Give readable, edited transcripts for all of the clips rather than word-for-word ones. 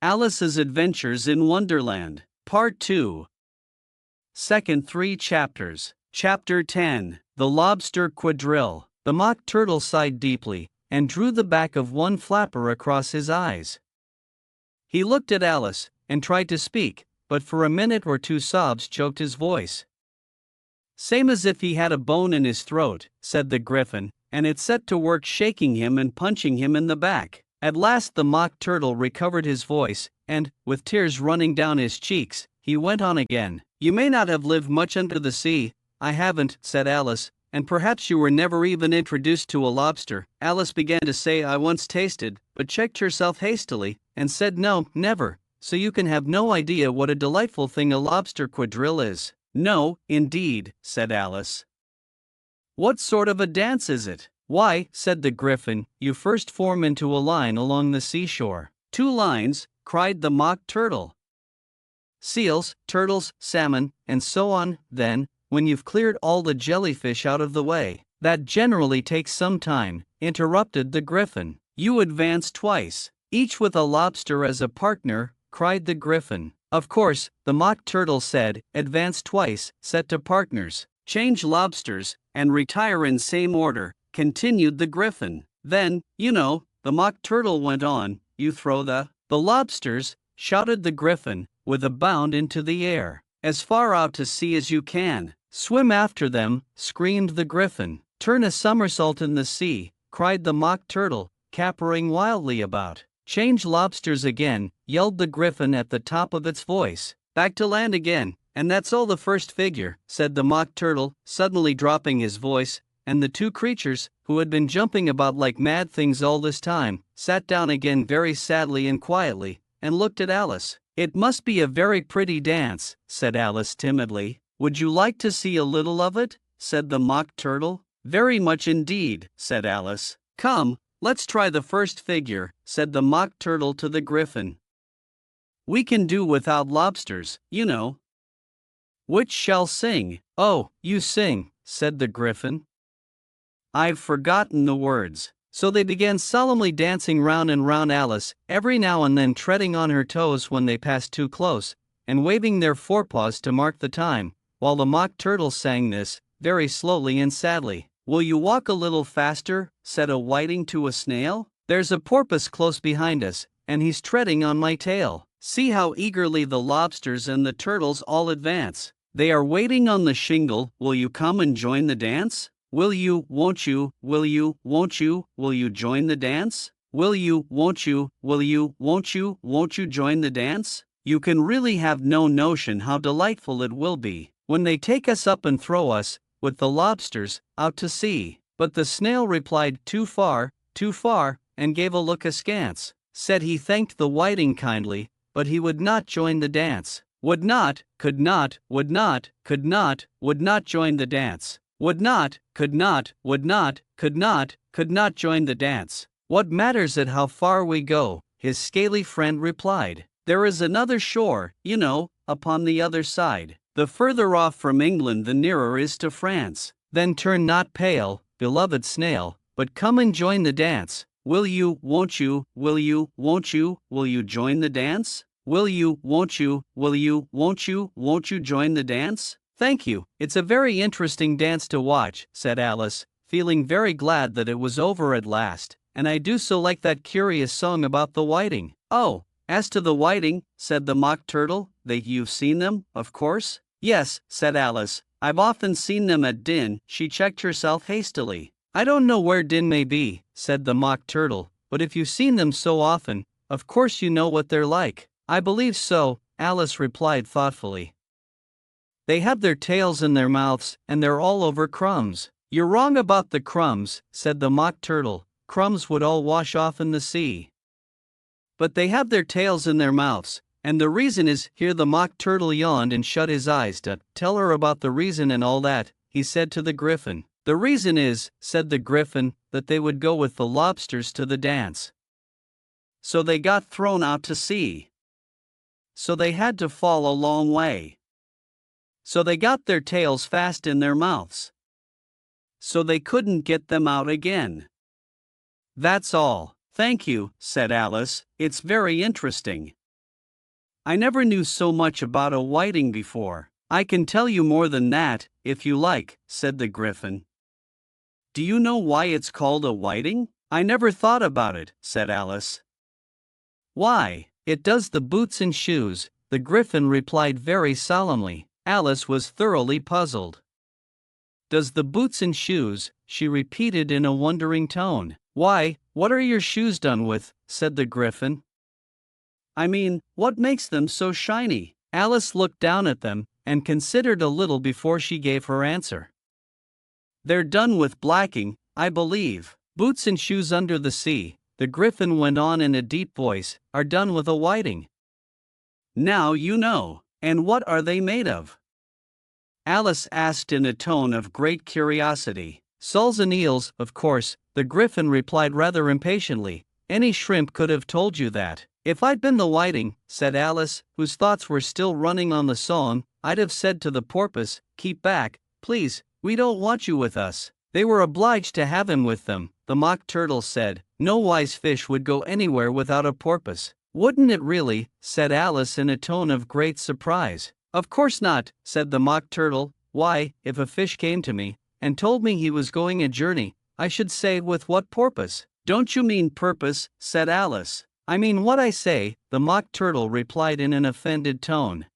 Alice's Adventures in Wonderland, Part 2. Second 3 chapters. Chapter 10, The Lobster Quadrille. The Mock Turtle sighed deeply, and drew the back of one flapper across his eyes. He looked at Alice, and tried to speak, but for a minute or two sobs choked his voice. "Same as if he had a bone in his throat," said the Gryphon, and it set to work shaking him and punching him in the back. At last the Mock Turtle recovered his voice, and, with tears running down his cheeks, he went on again. "You may not have lived much under the sea." "I haven't," said Alice, "and perhaps you were never even introduced to a lobster." Alice began to say "I once tasted," but checked herself hastily, and said "No, never, so you can have no idea what a delightful thing a lobster quadrille is." "No, indeed," said Alice. "What sort of a dance is it?" "Why," said the Gryphon, "you first form into a line along the seashore." "2 lines," cried the Mock Turtle. "Seals, turtles, salmon, and so on, then, when you've cleared all the jellyfish out of the way." "That generally takes some time," interrupted the Gryphon. "You advance twice, each with a lobster as a partner," cried the Gryphon. "Of course," the Mock Turtle said, "advance twice, set to partners. Change lobsters, and retire in same order," continued the Gryphon. "Then, you know," the Mock Turtle went on, "you throw the lobsters," shouted the Gryphon, with a bound into the air, "as far out to sea as you can." "Swim after them," screamed the Gryphon. "Turn a somersault in the sea," cried the Mock Turtle, capering wildly about. "Change lobsters again," yelled the Gryphon at the top of its voice. "Back to land again, and that's all the first figure," said the Mock Turtle, suddenly dropping his voice, and the 2 creatures, who had been jumping about like mad things all this time, sat down again very sadly and quietly, and looked at Alice. "It must be a very pretty dance," said Alice timidly. "Would you like to see a little of it?" said the Mock Turtle. "Very much indeed," said Alice. "Come, let's try the first figure," said the Mock Turtle to the Gryphon. "We can do without lobsters, you know." "Which shall sing?" "Oh, you sing," said the Gryphon. "I've forgotten the words." So they began solemnly dancing round and round Alice, every now and then treading on her toes when they passed too close, and waving their forepaws to mark the time, while the Mock Turtle sang this, very slowly and sadly. "Will you walk a little faster?" said a whiting to a snail. "There's a porpoise close behind us, and he's treading on my tail. See how eagerly the lobsters and the turtles all advance. They are waiting on the shingle. Will you come and join the dance? Will you, won't you, will you, won't you join the dance? Will you, won't you, will you, won't you join the dance? You can really have no notion how delightful it will be, when they take us up and throw us, with the lobsters, out to sea." But the snail replied, too far, and gave a look askance. Said he thanked the whiting kindly, but he would not join the dance. Would not, could not, would not, could not, would not join the dance. Would not, could not, would not, could not join the dance. "What matters it how far we go?" his scaly friend replied. "There is another shore, you know, upon the other side. The further off from England the nearer is to France. Then turn not pale, beloved snail, but come and join the dance. Will you, won't you, will you, won't you join the dance? Will you, won't you, will you, won't you join the dance?" "Thank you, it's a very interesting dance to watch," said Alice, feeling very glad that it was over at last, "and I do so like that curious song about the whiting." "Oh, as to the whiting," said the Mock Turtle, "you've seen them, of course?" "Yes," said Alice, "I've often seen them at Din." She checked herself hastily. "I don't know where Din may be," said the Mock Turtle, "but if you've seen them so often, of course you know what they're like." "I believe so," Alice replied thoughtfully. "They have their tails in their mouths, and they're all over crumbs." "You're wrong about the crumbs," said the Mock Turtle. "Crumbs would all wash off in the sea. But they have their tails in their mouths, and the reason is," here the Mock Turtle yawned and shut his eyes. "To tell her about the reason and all that," he said to the Gryphon. "The reason is," said the Gryphon, "that they would go with the lobsters to the dance. So they got thrown out to sea. So they had to fall a long way. So they got their tails fast in their mouths. So they couldn't get them out again. That's all." "Thank you," said Alice, "it's very interesting." I never knew so much about a whiting before. I can tell you more than that, if you like, said the Griffin. Do you know why it's called a whiting? I never thought about it, said Alice. Why, it does the boots and shoes, the Griffin replied very solemnly. Alice was thoroughly puzzled. Does the boots and shoes, she repeated in a wondering tone. Why, what are your shoes done with? Said the Griffin. I mean, what makes them so shiny? Alice looked down at them and considered a little before she gave her answer. They're done with blacking, I believe. Boots and shoes under the sea, the Griffin went on in a deep voice, are done with a whiting. Now you know. And what are they made of? Alice asked in a tone of great curiosity. Soles and eels, of course, the Griffin replied rather impatiently. Any shrimp could have told you that. If I'd been the whiting, said Alice, whose thoughts were still running on the song, I'd have said to the porpoise, keep back, please, we don't want you with us. They were obliged to have him with them, the Mock Turtle said. No wise fish would go anywhere without a porpoise. Wouldn't it really? Said Alice in a tone of great surprise. Of course not, said the Mock Turtle. Why, if a fish came to me and told me he was going a journey, I should say, with what purpose? Don't you mean purpose? Said Alice. I mean what I say, the Mock Turtle replied in an offended tone.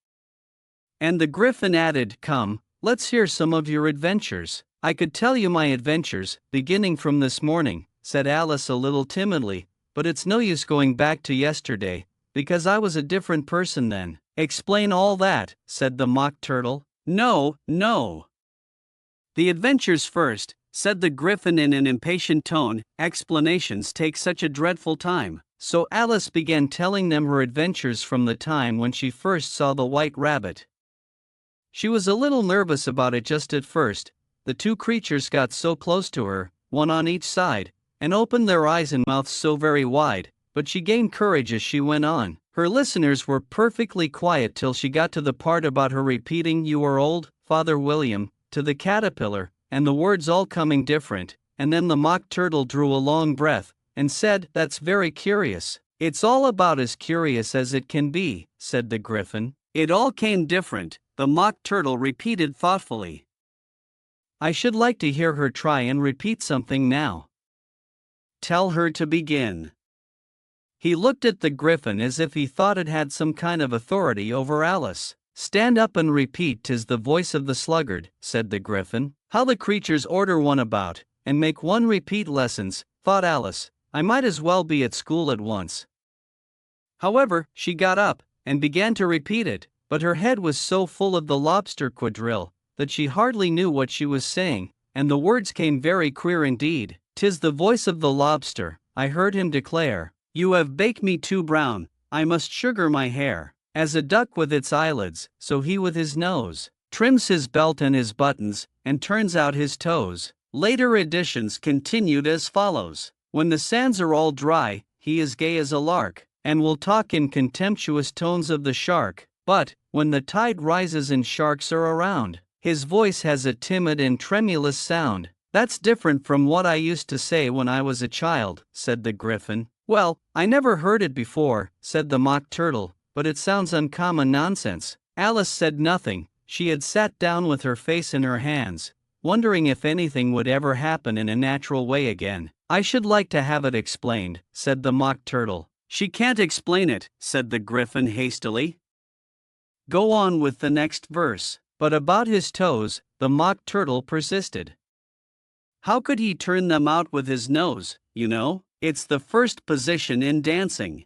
And the Griffin added, come, let's hear some of your adventures. I could tell you my adventures, beginning from this morning, said Alice a little timidly, but it's no use going back to yesterday, because I was a different person then. Explain all that, said the Mock Turtle. No, no. The adventures first, said the Griffin in an impatient tone. Explanations take such a dreadful time. So Alice began telling them her adventures from the time when she first saw the White Rabbit. She was a little nervous about it just at first. The two creatures got so close to her, one on each side, and opened their eyes and mouths so very wide, but she gained courage as she went on. Her listeners were perfectly quiet till she got to the part about her repeating "You are old, Father William," to the caterpillar, and the words all coming different, and then the Mock Turtle drew a long breath, and said, "That's very curious." "It's all about as curious as it can be," said the Griffin. "It all came different," the Mock Turtle repeated thoughtfully. "I should like to hear her try and repeat something now." "Tell her to begin." He looked at the Griffin as if he thought it had some kind of authority over Alice. "Stand up and repeat, 'tis the voice of the sluggard," said the Griffin. How the creatures order one about, and make one repeat lessons, thought Alice. I might as well be at school at once. However, she got up, and began to repeat it, but her head was so full of the lobster quadrille, that she hardly knew what she was saying, and the words came very queer indeed. "'Tis the voice of the lobster," I heard him declare. "You have baked me too brown, I must sugar my hair. As a duck with its eyelids, so he with his nose trims his belt and his buttons, and turns out his toes." Later editions continued as follows. "When the sands are all dry, he is gay as a lark, and will talk in contemptuous tones of the shark. But, when the tide rises and sharks are around, his voice has a timid and tremulous sound." "That's different from what I used to say when I was a child," said the Griffin. "Well, I never heard it before," said the Mock Turtle, "but it sounds uncommon nonsense." Alice said nothing. She had sat down with her face in her hands, wondering if anything would ever happen in a natural way again. "I should like to have it explained," said the Mock Turtle. "She can't explain it," said the Griffin hastily. "Go on with the next verse." "But about his toes," the Mock Turtle persisted. "How could he turn them out with his nose, you know? It's the first position in dancing."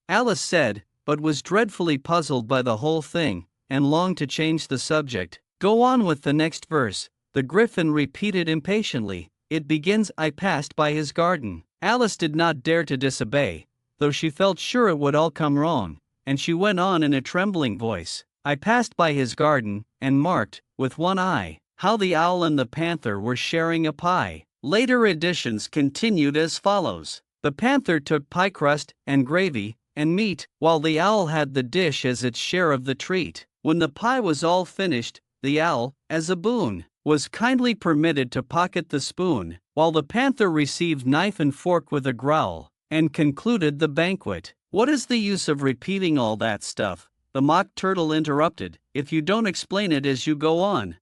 Alice said, but was dreadfully puzzled by the whole thing, and longed to change the subject. "Go on with the next verse," the Griffin repeated impatiently. "It begins, 'I passed by his garden.'" Alice did not dare to disobey, though she felt sure it would all come wrong, and she went on in a trembling voice. "I passed by his garden, and marked, with one eye, how the owl and the panther were sharing a pie." Later editions continued as follows. "The panther took pie crust, and gravy, and meat, while the owl had the dish as its share of the treat. When the pie was all finished, the owl, as a boon, was kindly permitted to pocket the spoon, while the panther received knife and fork with a growl, and concluded the banquet." "What is the use of repeating all that stuff?" the Mock Turtle interrupted, "if you don't explain it as you go on.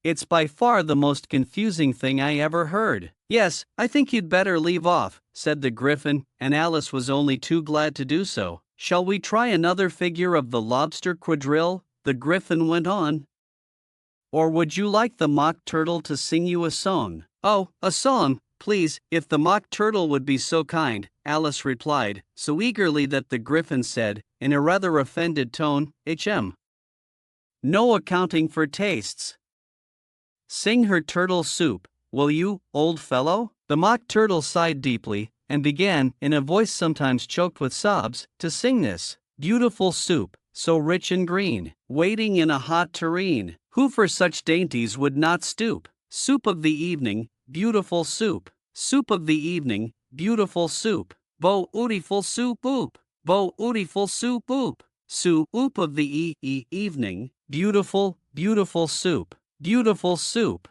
It's by far the most confusing thing I ever heard." "Yes, I think you'd better leave off," said the Gryphon, and Alice was only too glad to do so. "Shall we try another figure of the lobster quadrille?" the Gryphon went on. "Or would you like the Mock Turtle to sing you a song?" "Oh, a song, please, if the Mock Turtle would be so kind," Alice replied, so eagerly that the Gryphon said, in a rather offended tone, "No accounting for tastes. Sing her turtle soup, will you, old fellow?" The Mock Turtle sighed deeply, and began, in a voice sometimes choked with sobs, to sing this: "Beautiful soup, so rich and green, waiting in a hot tureen, who for such dainties would not stoop? Soup of the evening, beautiful soup, soup of the evening, beautiful soup, bo-ootiful soup oop, bo-ootiful soup oop, soup of the evening, beautiful, beautiful soup, beautiful soup.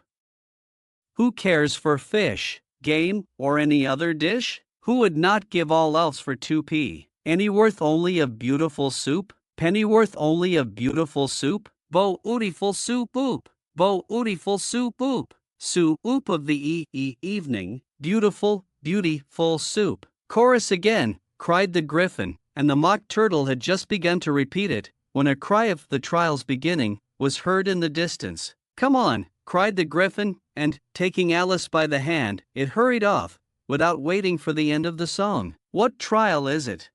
Who cares for fish, game, or any other dish? Who would not give all else for 2p? Pennyworth only of beautiful soup? Pennyworth only of beautiful soup? Bo-ootiful soup oop, bo-ootiful soup oop, soup of the evening, beautiful, beautiful soup." "Chorus again," cried the Gryphon, and the Mock Turtle had just begun to repeat it, when a cry of "the trial's beginning" was heard in the distance. "Come on," cried the Gryphon, and, taking Alice by the hand, it hurried off, without waiting for the end of the song. "What trial is it?"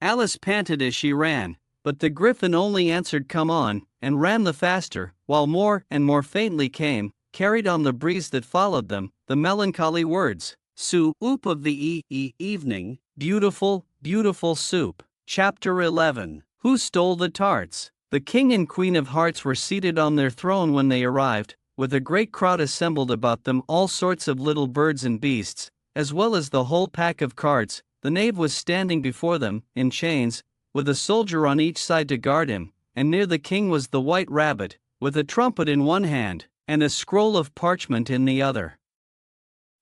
Alice panted as she ran, but the Gryphon only answered "Come on," and ran the faster, while more and more faintly came, carried on the breeze that followed them, the melancholy words: "Soup of the evening, beautiful, beautiful soup." Chapter 11. Who Stole the Tarts? The King and Queen of Hearts were seated on their throne when they arrived, with a great crowd assembled about them, all sorts of little birds and beasts, as well as the whole pack of cards. The knave was standing before them, in chains, with a soldier on each side to guard him, and near the king was the White Rabbit, with a trumpet in one hand, and a scroll of parchment in the other.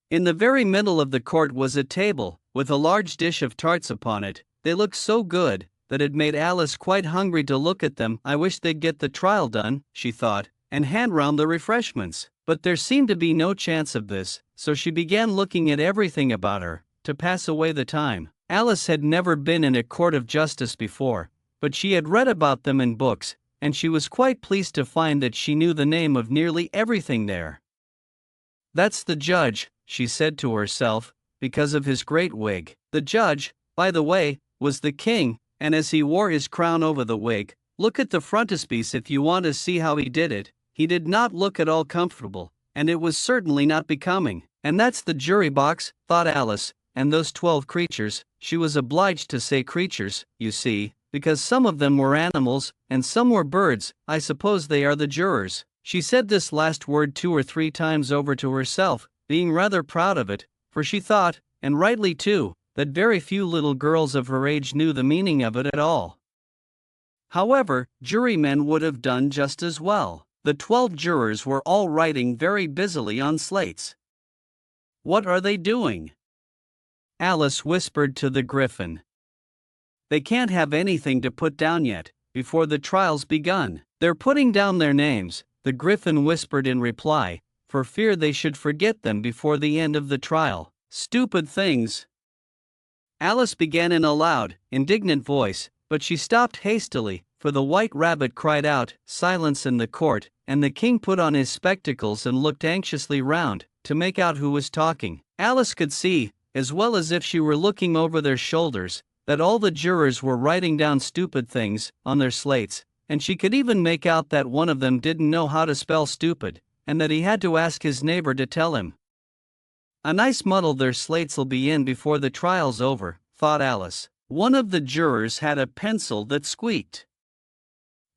In the very middle of the court was a table, with a large dish of tarts upon it. They looked so good, that it made Alice quite hungry to look at them. "I wish they'd get the trial done," she thought, "and hand round the refreshments." But there seemed to be no chance of this, so she began looking at everything about her, to pass away the time. Alice had never been in a court of justice before, but she had read about them in books, and she was quite pleased to find that she knew the name of nearly everything there. "That's the judge," she said to herself, because of his great wig. The judge, by the way, was the king, and as he wore his crown over the wig, look at the frontispiece if you want to see how he did it, he did not look at all comfortable, and it was certainly not becoming. "And that's the jury box," thought Alice, "and those 12 creatures," she was obliged to say creatures, you see, because some of them were animals, and some were birds. "I suppose they are the jurors." She said this last word 2 or 3 times over to herself, being rather proud of it, for she thought, and rightly too, that very few little girls of her age knew the meaning of it at all. However, jurymen would have done just as well. The 12 jurors were all writing very busily on slates. "What are they doing?" Alice whispered to the Gryphon. "They can't have anything to put down yet, before the trial's begun." "They're putting down their names," the Gryphon whispered in reply, for fear they should forget them before the end of the trial. "Stupid things." Alice began in a loud, indignant voice, but she stopped hastily, for the White Rabbit cried out, "Silence in the court," and the king put on his spectacles and looked anxiously round, to make out who was talking. Alice could see, as well as if she were looking over their shoulders, that all the jurors were writing down stupid things on their slates, and she could even make out that one of them didn't know how to spell stupid, and that he had to ask his neighbor to tell him. "A nice muddle their slates'll be in before the trial's over," thought Alice. One of the jurors had a pencil that squeaked.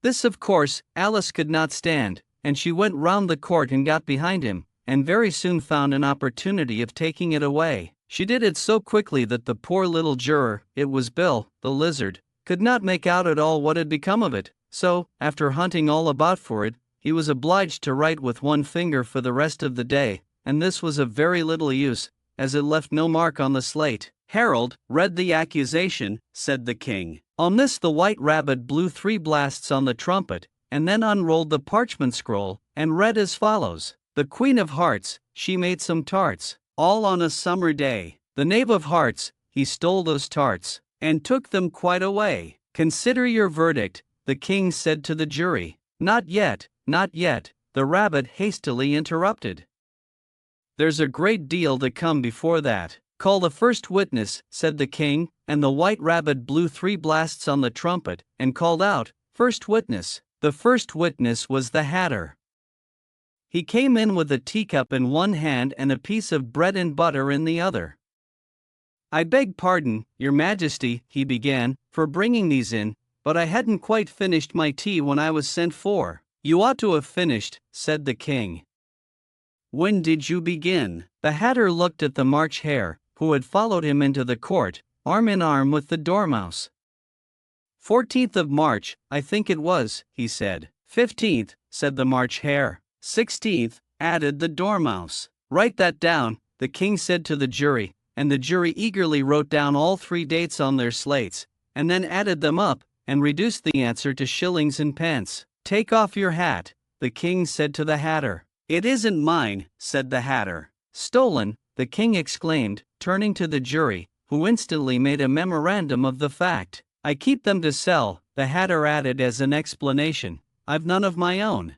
This, of course, Alice could not stand, and she went round the court and got behind him, and very soon found an opportunity of taking it away. She did it so quickly that the poor little juror, it was Bill, the lizard, could not make out at all what had become of it, so, after hunting all about for it, he was obliged to write with one finger for the rest of the day, and this was of very little use, as it left no mark on the slate. Harold read the accusation, said the king. On this the white rabbit blew 3 blasts on the trumpet, and then unrolled the parchment scroll, and read as follows. The Queen of Hearts, she made some tarts, all on a summer day. The Knave of Hearts, he stole those tarts, and took them quite away. Consider your verdict, the king said to the jury. Not yet, not yet, the rabbit hastily interrupted. There's a great deal to come before that. Call the first witness, said the king, and the white rabbit blew 3 blasts on the trumpet, and called out, First witness. The first witness was the Hatter. He came in with a teacup in one hand and a piece of bread and butter in the other. I beg pardon, your majesty, he began, for bringing these in, but I hadn't quite finished my tea when I was sent for. You ought to have finished, said the king. When did you begin? The Hatter looked at the March Hare, who had followed him into the court, arm in arm with the Dormouse. 14th of March, I think it was, he said. 15th, said the March Hare. 16th, added the Dormouse. Write that down, the king said to the jury, and the jury eagerly wrote down all 3 dates on their slates, and then added them up, and reduced the answer to shillings and pence. Take off your hat, the king said to the Hatter. It isn't mine, said the Hatter. Stolen, the king exclaimed, turning to the jury, who instantly made a memorandum of the fact. I keep them to sell, the Hatter added as an explanation. I've none of my own.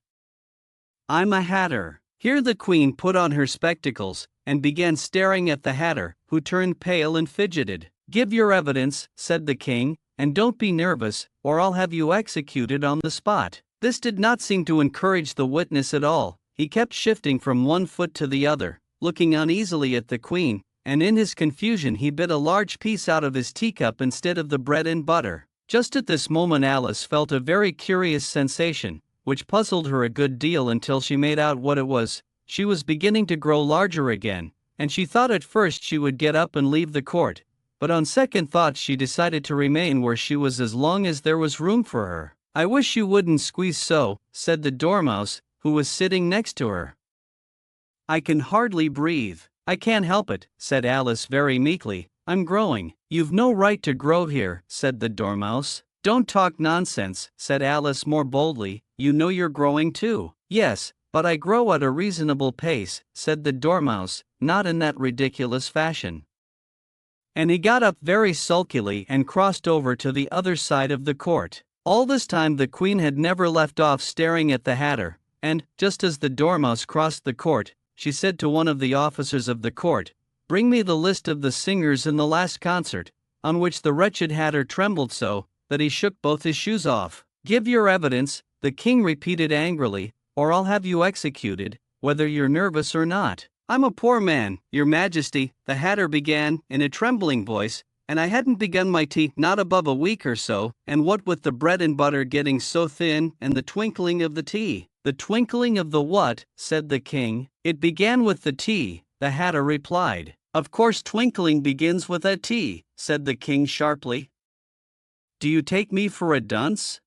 I'm a Hatter. Here the queen put on her spectacles, and began staring at the Hatter, who turned pale and fidgeted. Give your evidence, said the king, and don't be nervous, or I'll have you executed on the spot. This did not seem to encourage the witness at all. He kept shifting from one foot to the other, looking uneasily at the queen, and in his confusion he bit a large piece out of his teacup instead of the bread and butter. Just at this moment Alice felt a very curious sensation, which puzzled her a good deal until she made out what it was. She was beginning to grow larger again, and she thought at first she would get up and leave the court, but on second thought she decided to remain where she was as long as there was room for her. I wish you wouldn't squeeze so, said the Dormouse, who was sitting next to her. I can hardly breathe. I can't help it, said Alice very meekly. I'm growing. You've no right to grow here, said the Dormouse. Don't talk nonsense, said Alice more boldly. You know you're growing too. Yes, but I grow at a reasonable pace, said the Dormouse, not in that ridiculous fashion. And he got up very sulkily and crossed over to the other side of the court. All this time the queen had never left off staring at the Hatter, and, just as the Dormouse crossed the court, she said to one of the officers of the court, Bring me the list of the singers in the last concert, on which the wretched Hatter trembled so that he shook both his shoes off. Give your evidence, the king repeated angrily, or I'll have you executed, whether you're nervous or not. I'm a poor man, your majesty, the Hatter began, in a trembling voice, and I hadn't begun my tea not above a week or so, and what with the bread and butter getting so thin and the twinkling of the tea. The twinkling of the what? Said the king. It began with the tea, the Hatter replied. Of course twinkling begins with a T, said the king sharply. Do you take me for a dunce?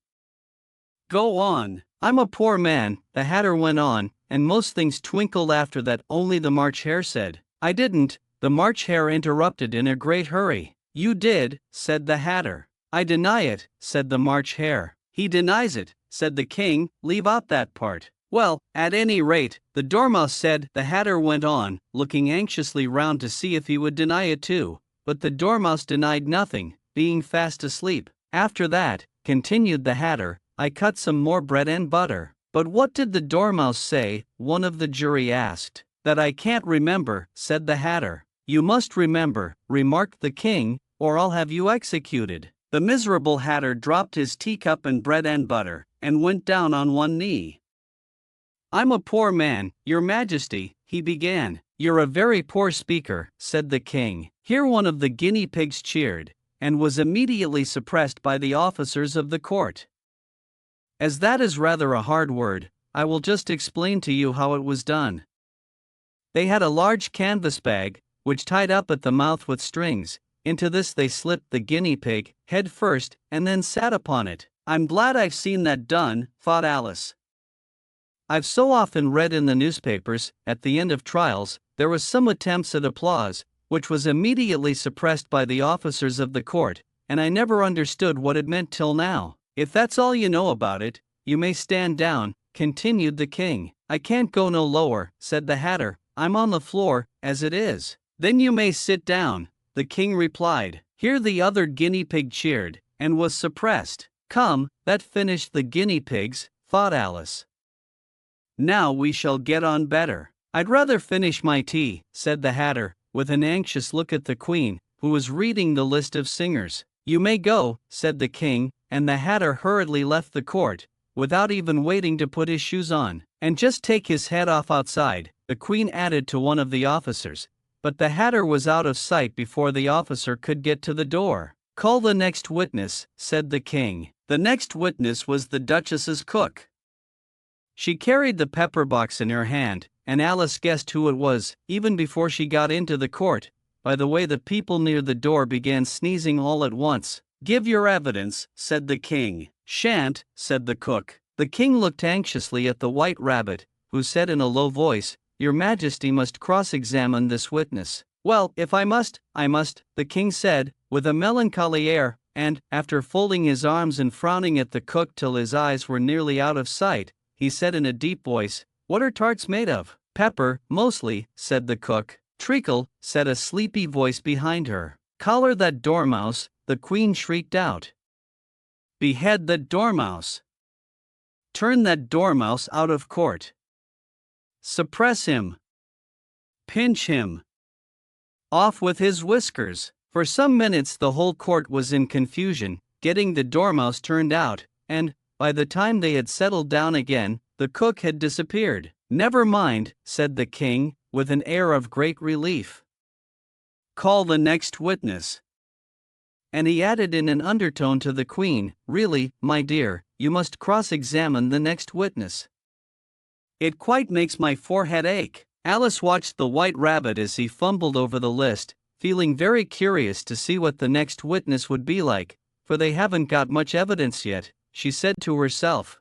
Go on. I'm a poor man, the Hatter went on, and most things twinkled after that. Only the March Hare said. I didn't, the March Hare interrupted in a great hurry. You did, said the Hatter. I deny it, said the March Hare. He denies it, said the king. Leave out that part. Well, at any rate, the Dormouse said, the Hatter went on, looking anxiously round to see if he would deny it too, but the Dormouse denied nothing, being fast asleep. After that, continued the Hatter, I cut some more bread and butter. But what did the Dormouse say? One of the jury asked. That I can't remember, said the Hatter. You must remember, remarked the king, or I'll have you executed. The miserable Hatter dropped his teacup and bread and butter, and went down on one knee. I'm a poor man, your majesty, he began. You're a very poor speaker, said the king. Here one of the guinea pigs cheered, and was immediately suppressed by the officers of the court. As that is rather a hard word, I will just explain to you how it was done. They had a large canvas bag, which tied up at the mouth with strings. Into this they slipped the guinea pig, head first, and then sat upon it. I'm glad I've seen that done, thought Alice. I've so often read in the newspapers, at the end of trials, there was some attempts at applause, which was immediately suppressed by the officers of the court, and I never understood what it meant till now. If that's all you know about it, you may stand down, continued the king. I can't go no lower, said the hatter, I'm on the floor, as it is. Then you may sit down, the king replied. Here the other guinea pig cheered, and was suppressed. Come, that finished the guinea pigs, thought Alice. Now we shall get on better. I'd rather finish my tea, said the hatter, with an anxious look at the queen, who was reading the list of singers. You may go, said the king, and the hatter hurriedly left the court, without even waiting to put his shoes on. And just take his head off outside, the queen added to one of the officers. But the hatter was out of sight before the officer could get to the door. Call the next witness, said the king. The next witness was the duchess's cook. She carried the pepper box in her hand, and Alice guessed who it was, even before she got into the court, by the way the people near the door began sneezing all at once. Give your evidence, said the king. Shan't, said the cook. The king looked anxiously at the white rabbit, who said in a low voice, Your Majesty must cross-examine this witness. Well, if I must, I must, the king said, with a melancholy air, and, after folding his arms and frowning at the cook till his eyes were nearly out of sight, he said in a deep voice, What are tarts made of? Pepper, mostly, said the cook. Treacle, said a sleepy voice behind her. Collar that dormouse, the queen shrieked out. Behead that dormouse. Turn that dormouse out of court. Suppress him. Pinch him. Off with his whiskers. For some minutes the whole court was in confusion, getting the dormouse turned out, and, by the time they had settled down again, the cook had disappeared. Never mind, said the king, with an air of great relief. Call the next witness. And he added in an undertone to the queen, Really, my dear, you must cross-examine the next witness. It quite makes my forehead ache. Alice watched the white rabbit as he fumbled over the list, feeling very curious to see what the next witness would be like, for they haven't got much evidence yet, she said to herself.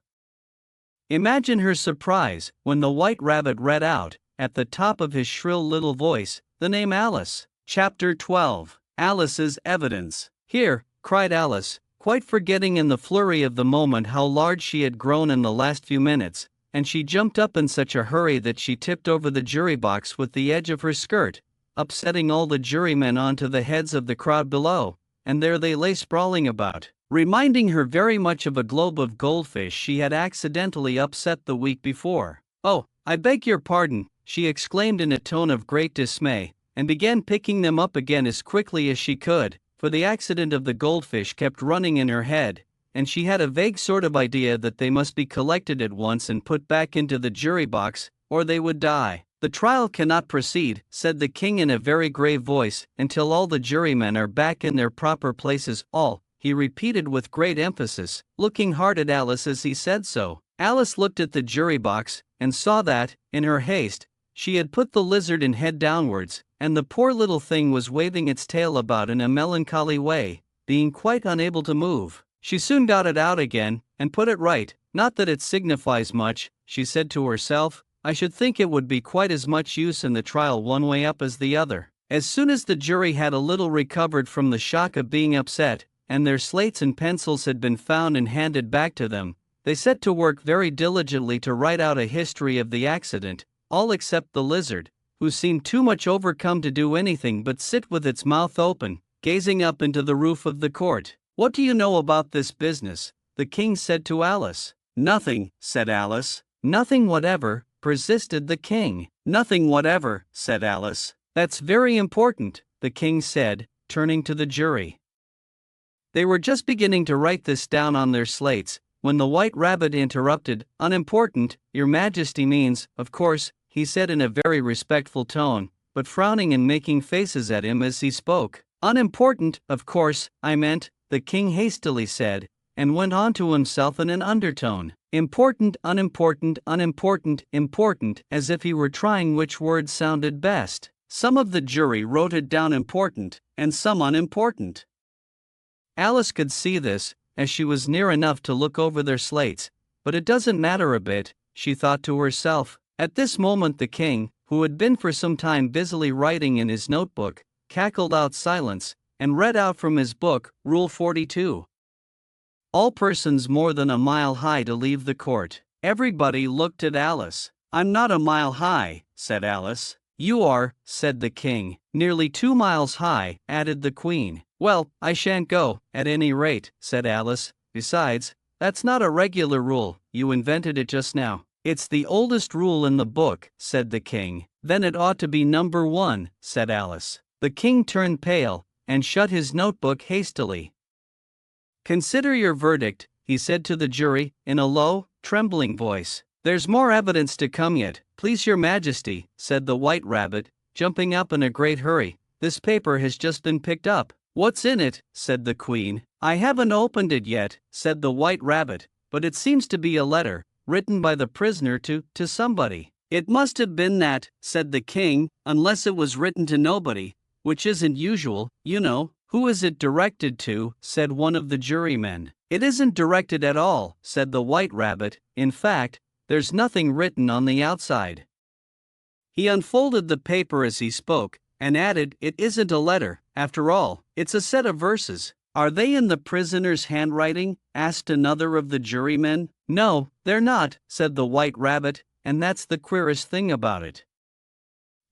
Imagine her surprise when the white rabbit read out, at the top of his shrill little voice, the name Alice. Chapter 12. Alice's Evidence. Here, cried Alice, quite forgetting in the flurry of the moment how large she had grown in the last few minutes, and she jumped up in such a hurry that she tipped over the jury box with the edge of her skirt, upsetting all the jurymen onto the heads of the crowd below, and there they lay sprawling about, reminding her very much of a globe of goldfish she had accidentally upset the week before. Oh, I beg your pardon, she exclaimed in a tone of great dismay, and began picking them up again as quickly as she could, for the accident of the goldfish kept running in her head, and she had a vague sort of idea that they must be collected at once and put back into the jury box, or they would die. The trial cannot proceed, said the king in a very grave voice, until all the jurymen are back in their proper places. All, he repeated with great emphasis, looking hard at Alice as he said so. Alice looked at the jury box, and saw that, in her haste, she had put the lizard in head downwards, and the poor little thing was waving its tail about in a melancholy way, being quite unable to move. She soon got it out again, and put it right. Not that it signifies much, she said to herself, I should think it would be quite as much use in the trial one way up as the other. As soon as the jury had a little recovered from the shock of being upset, and their slates and pencils had been found and handed back to them, they set to work very diligently to write out a history of the accident, all except the lizard, who seemed too much overcome to do anything but sit with its mouth open, gazing up into the roof of the court. What do you know about this business? The king said to Alice. Nothing, said Alice. Nothing whatever, persisted the king. Nothing whatever, said Alice. That's very important, the king said, turning to the jury. They were just beginning to write this down on their slates, when the white rabbit interrupted. Unimportant, your majesty means, of course, he said in a very respectful tone, but frowning and making faces at him as he spoke. Unimportant, of course, I meant, the king hastily said, and went on to himself in an undertone. Important, unimportant, unimportant, important, as if he were trying which word sounded best. Some of the jury wrote it down important, and some unimportant. Alice could see this, as she was near enough to look over their slates, but it doesn't matter a bit, she thought to herself. At this moment the king, who had been for some time busily writing in his notebook, cackled out silence, and read out from his book, Rule 42. All persons more than a mile high to leave the court. Everybody looked at Alice. I'm not a mile high, said Alice. You are, said the king. Nearly 2 miles high, added the queen. Well, I shan't go, at any rate, said Alice. Besides, that's not a regular rule, you invented it just now. It's the oldest rule in the book, said the king. Then it ought to be number 1, said Alice. The king turned pale, and shut his notebook hastily. Consider your verdict, he said to the jury, in a low, trembling voice. There's more evidence to come yet, please your majesty, said the white rabbit, jumping up in a great hurry. This paper has just been picked up. What's in it? Said the queen. I haven't opened it yet, said the white rabbit, but it seems to be a letter, written by the prisoner to somebody. It must have been that, said the king, unless it was written to nobody, which isn't usual, you know. Who is it directed to? Said one of the jurymen. It isn't directed at all, said the white rabbit. In fact, there's nothing written on the outside. He unfolded the paper as he spoke, and added, It isn't a letter, after all, it's a set of verses. Are they in the prisoner's handwriting? Asked another of the jurymen. No, they're not, said the white rabbit, and that's the queerest thing about it.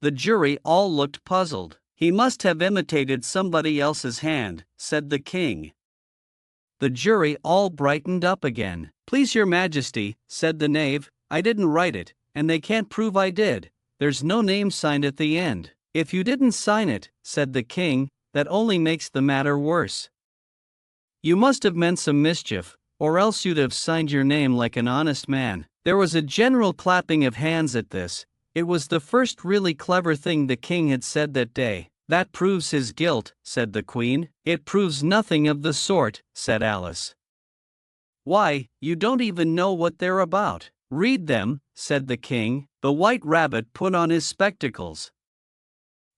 The jury all looked puzzled. He must have imitated somebody else's hand, said the king. The jury all brightened up again. Please your majesty, said the knave, I didn't write it, and they can't prove I did. There's no name signed at the end. If you didn't sign it, said the king, that only makes the matter worse. You must have meant some mischief, or else you'd have signed your name like an honest man. There was a general clapping of hands at this. It was the first really clever thing the king had said that day. That proves his guilt, said the queen. It proves nothing of the sort, said Alice. Why, you don't even know what they're about. Read them, said the king. The white rabbit put on his spectacles.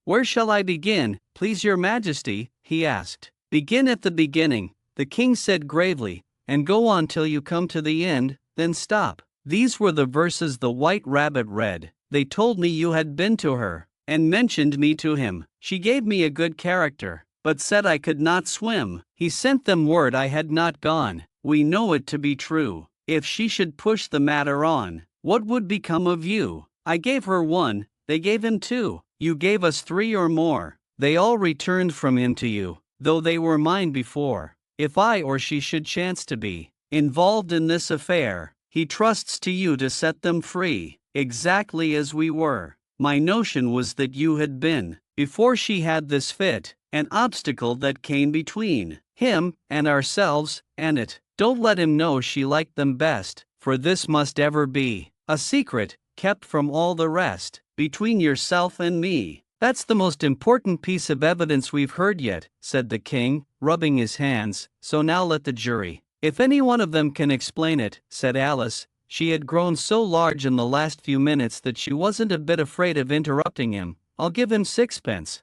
Where shall I begin, please your majesty? He asked. Begin at the beginning, the king said gravely, and go on till you come to the end, then stop. These were the verses the white rabbit read. They told me you had been to her, and mentioned me to him. She gave me a good character, but said I could not swim. He sent them word I had not gone. We know it to be true. If she should push the matter on, what would become of you? I gave her 1, they gave him 2. You gave us 3 or more. They all returned from him to you, though they were mine before. If I or she should chance to be involved in this affair, he trusts to you to set them free. Exactly as we were. My notion was that you had been, before she had this fit, an obstacle that came between him and ourselves, and it. Don't let him know she liked them best, for this must ever be a secret, kept from all the rest, between yourself and me. That's the most important piece of evidence we've heard yet, said the king, rubbing his hands, so now let the jury. If any one of them can explain it, said Alice. She had grown so large in the last few minutes that she wasn't a bit afraid of interrupting him. I'll give him 6pence.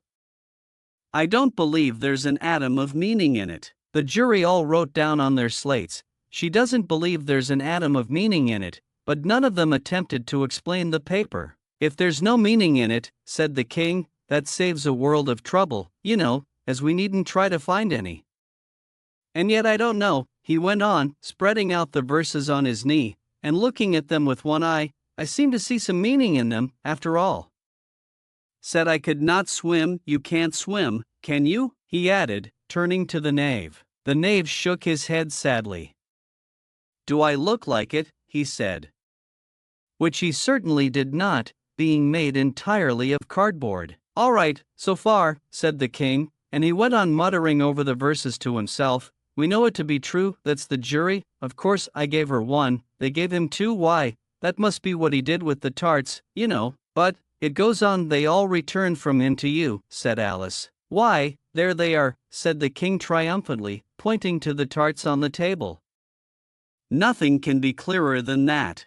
I don't believe there's an atom of meaning in it. The jury all wrote down on their slates. She doesn't believe there's an atom of meaning in it, but none of them attempted to explain the paper. If there's no meaning in it, said the king, that saves a world of trouble, you know, as we needn't try to find any. And yet I don't know, he went on, spreading out the verses on his knee, and looking at them with one eye, I seem to see some meaning in them, after all. Said I could not swim, you can't swim, can you? He added, turning to the knave. The knave shook his head sadly. Do I look like it? He said. Which he certainly did not, being made entirely of cardboard. All right, so far, said the king, and he went on muttering over the verses to himself. We know it to be true, that's the jury. Of course I gave her 1, they gave him 2. Why, that must be what he did with the tarts, you know. But, it goes on, they all returned from him to you, said Alice. Why, there they are, said the king triumphantly, pointing to the tarts on the table. Nothing can be clearer than that.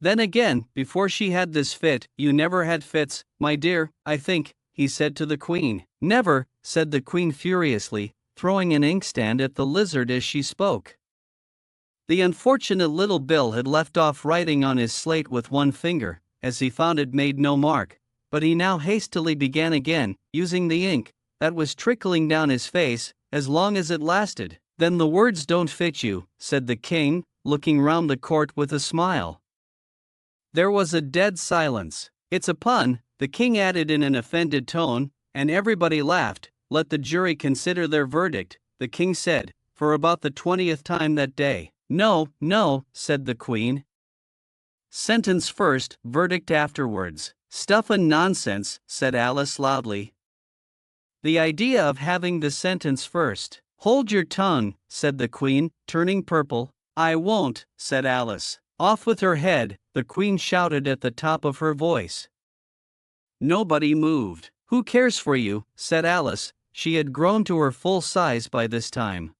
Then again, before she had this fit, you never had fits, my dear, I think, he said to the queen. Never, said the queen furiously, throwing an inkstand at the lizard as she spoke. The unfortunate little Bill had left off writing on his slate with one finger, as he found it made no mark, but he now hastily began again, using the ink that was trickling down his face, as long as it lasted. "Then the words don't fit you," said the king, looking round the court with a smile. There was a dead silence. "It's a pun," the king added in an offended tone, and everybody laughed. "Let the jury consider their verdict," the king said, for about the 20th time that day. "No, no," said the queen. "Sentence first, verdict afterwards." "Stuff and nonsense," said Alice loudly. "The idea of having the sentence first." "Hold your tongue," said the queen, turning purple. "I won't," said Alice. "Off with her head," the queen shouted at the top of her voice. Nobody moved. "Who cares for you?" said Alice. She had grown to her full size by this time.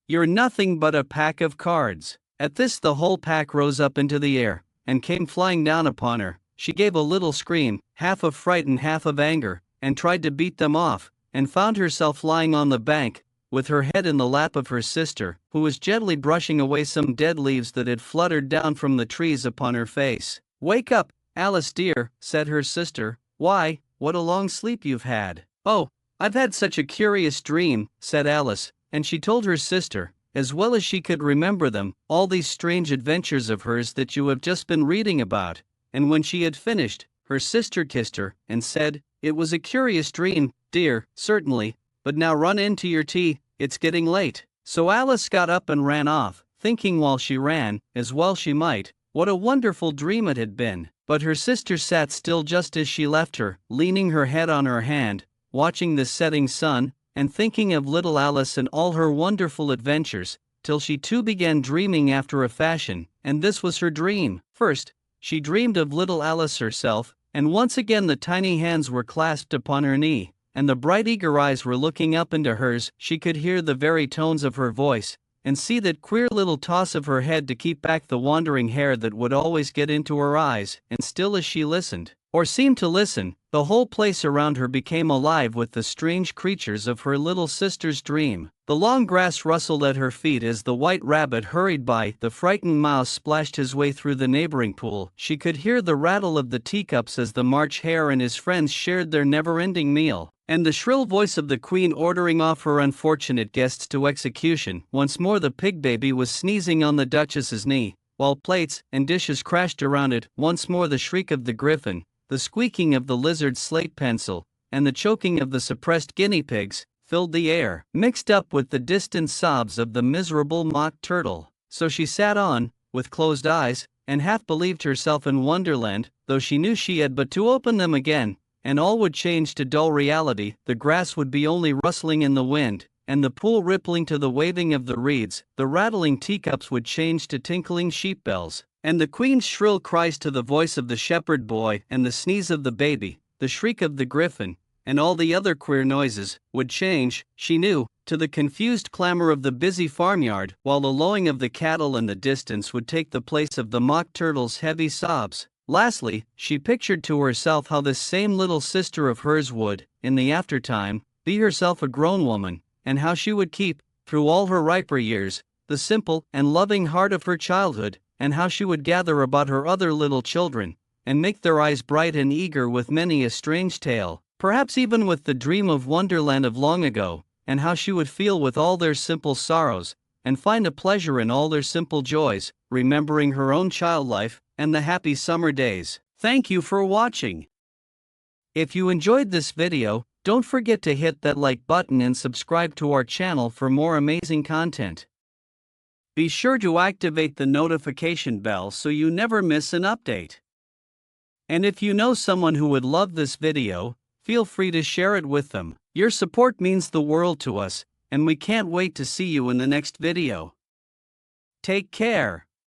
"You're nothing but a pack of cards." At this the whole pack rose up into the air, and came flying down upon her. She gave a little scream, half of fright and half of anger, and tried to beat them off, and found herself lying on the bank, with her head in the lap of her sister, who was gently brushing away some dead leaves that had fluttered down from the trees upon her face. "Wake up, Alice dear," said her sister. "Why, what a long sleep you've had." "Oh, I've had such a curious dream," said Alice, and she told her sister, as well as she could remember them, all these strange adventures of hers that you have just been reading about. And when she had finished, her sister kissed her, and said, "It was a curious dream, dear, certainly, but now run in to your tea, it's getting late." So Alice got up and ran off, thinking while she ran, as well she might, what a wonderful dream it had been. But her sister sat still just as she left her, leaning her head on her hand, watching the setting sun, and thinking of little Alice and all her wonderful adventures, till she too began dreaming after a fashion, and this was her dream. First, she dreamed of little Alice herself, and once again the tiny hands were clasped upon her knee, and the bright eager eyes were looking up into hers. She could hear the very tones of her voice, and see that queer little toss of her head to keep back the wandering hair that would always get into her eyes, and still as she listened, or seemed to listen, the whole place around her became alive with the strange creatures of her little sister's dream. The long grass rustled at her feet as the white rabbit hurried by, the frightened mouse splashed his way through the neighboring pool. She could hear the rattle of the teacups as the March Hare and his friends shared their never-ending meal, and the shrill voice of the queen ordering off her unfortunate guests to execution. Once more the pig baby was sneezing on the duchess's knee, while plates and dishes crashed around it. Once more the shriek of the griffin, the squeaking of the lizard's slate pencil, and the choking of the suppressed guinea pigs, filled the air, mixed up with the distant sobs of the miserable mock turtle. So she sat on, with closed eyes, and half believed herself in Wonderland, though she knew she had but to open them again, and all would change to dull reality. The grass would be only rustling in the wind, and the pool rippling to the waving of the reeds. The rattling teacups would change to tinkling sheep bells, and the queen's shrill cries to the voice of the shepherd boy, and the sneeze of the baby, the shriek of the griffin, and all the other queer noises, would change, she knew, to the confused clamor of the busy farmyard, while the lowing of the cattle in the distance would take the place of the mock turtle's heavy sobs. Lastly, she pictured to herself how this same little sister of hers would, in the aftertime, be herself a grown woman, and how she would keep, through all her riper years, the simple and loving heart of her childhood, and how she would gather about her other little children, and make their eyes bright and eager with many a strange tale, perhaps even with the dream of Wonderland of long ago, and how she would feel with all their simple sorrows, and find a pleasure in all their simple joys, remembering her own child life, and the happy summer days. Thank you for watching. If you enjoyed this video, don't forget to hit that like button and subscribe to our channel for more amazing content. Be sure to activate the notification bell so you never miss an update. And if you know someone who would love this video, feel free to share it with them. Your support means the world to us, and we can't wait to see you in the next video. Take care.